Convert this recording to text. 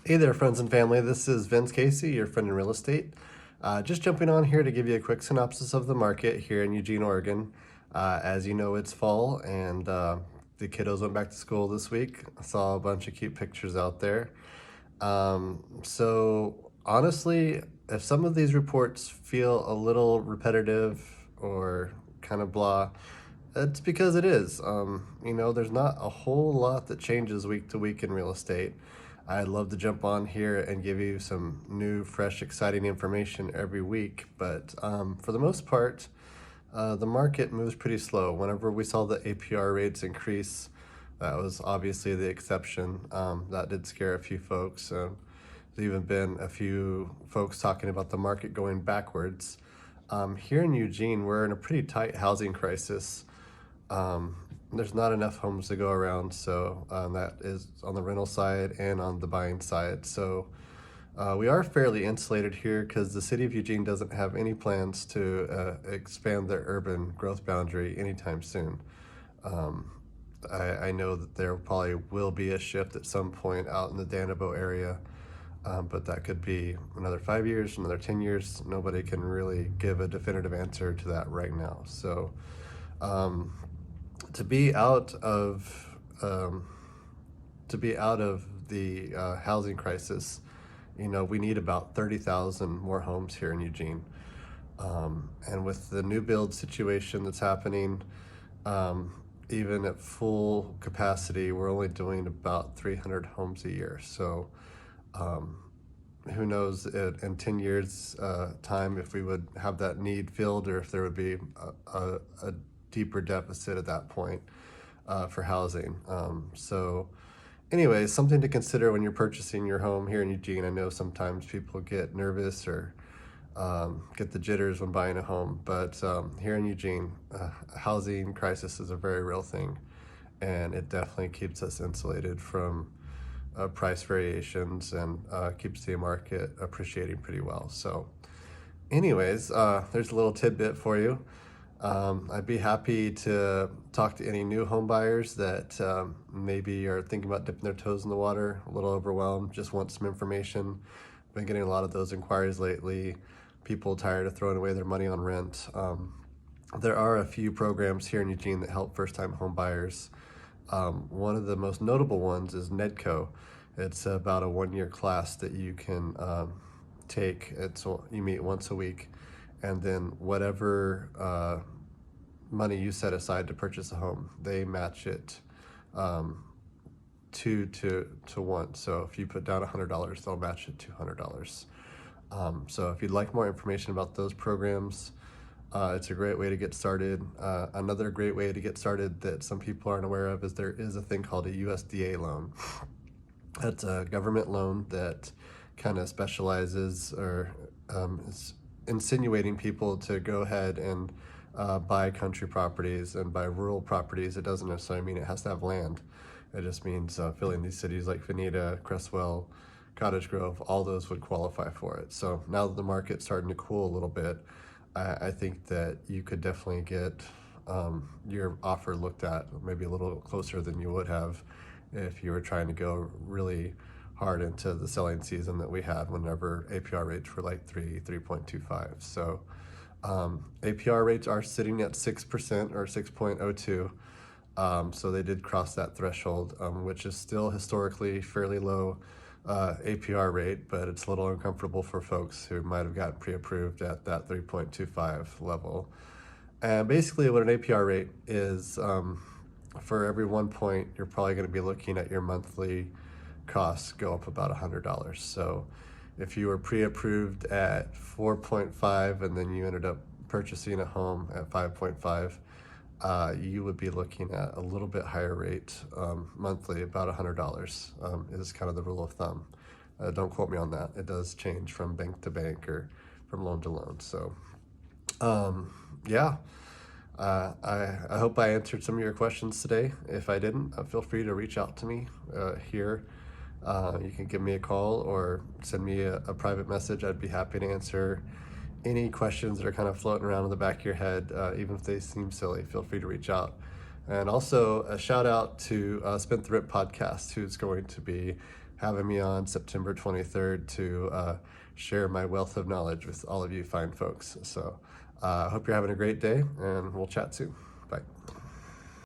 Hey there, friends and family. This is Vince Casey, your friend in real estate. Just jumping on here to give you a quick synopsis of the market here in Eugene, Oregon. As you know, it's fall and the kiddos went back to school this week. I saw a bunch of cute pictures out there. So honestly, if some of these reports feel a little repetitive or kind of blah, it's because it is. There's not a whole lot that changes week to week in real estate. I'd love to jump on here and give you some new, fresh, exciting information every week, but for the most part, the market moves pretty slow. Whenever we saw the APR rates increase, that was obviously the exception. That did scare a few folks. There's even been a few folks talking about the market going backwards. Here in Eugene, we're in a pretty tight housing crisis. There's not enough homes to go around, so that is on the rental side and on the buying side. So we are fairly insulated here because the city of Eugene doesn't have any plans to expand their urban growth boundary anytime soon. I know that there probably will be a shift at some point out in the Danabo area, but that could be another 5 years, another 10 years. Nobody can really give a definitive answer to that right now. So to be out of the housing crisis, we need about 30,000 more homes here in Eugene. And with the new build situation that's happening, even at full capacity, we're only doing about 300 homes a year. So who knows in 10 years time if we would have that need filled or if there would be a deeper deficit at that point for housing. So anyways, something to consider when you're purchasing your home here in Eugene. I know sometimes people get nervous or get the jitters when buying a home, but here in Eugene, housing crisis is a very real thing, and it definitely keeps us insulated from price variations and keeps the market appreciating pretty well. So anyways, there's a little tidbit for you. I'd be happy to talk to any new home buyers that maybe are thinking about dipping their toes in the water, a little overwhelmed, just want some information. Been getting a lot of those inquiries lately. People tired of throwing away their money on rent. There are a few programs here in Eugene that help first-time home buyers. One of the most notable ones is NEDCO. It's about a one-year class that you can take. You meet once a week, and then whatever money you set aside to purchase a home, they match it 2 to 1. So if you put down $100, they'll match it $200. So if you'd like more information about those programs, it's a great way to get started. Another great way to get started that some people aren't aware of is there is a thing called a USDA loan. That's a government loan that kind of specializes or is insinuating people to go ahead and buy country properties and buy rural properties. It doesn't necessarily mean it has to have land. It just means filling these cities like Veneta, Crestwell, Cottage Grove, all those would qualify for it. So now that the market's starting to cool a little bit, I think that you could definitely get your offer looked at maybe a little closer than you would have if you were trying to go really hard into the selling season that we had whenever APR rates were like 3.25. So APR rates are sitting at 6% or 6.02. So they did cross that threshold, which is still historically fairly low APR rate, but it's a little uncomfortable for folks who might have gotten pre-approved at that 3.25 level. And basically what an APR rate is, for every 1 point, you're probably going to be looking at your monthly costs go up about $100. So if you were pre-approved at 4.5 and then you ended up purchasing a home at 5.5, you would be looking at a little bit higher rate monthly, about $100 is kind of the rule of thumb. Don't quote me on that. It does change from bank to bank or from loan to loan. So yeah, I hope I answered some of your questions today. If I didn't, feel free to reach out to me here. You can give me a call or send me a private message. I'd be happy to answer any questions that are kind of floating around in the back of your head, even if they seem silly. Feel free to reach out. And also a shout out to Spin the Rip podcast, who's going to be having me on September 23rd to share my wealth of knowledge with all of you fine folks. So I hope you're having a great day, and we'll chat soon. Bye.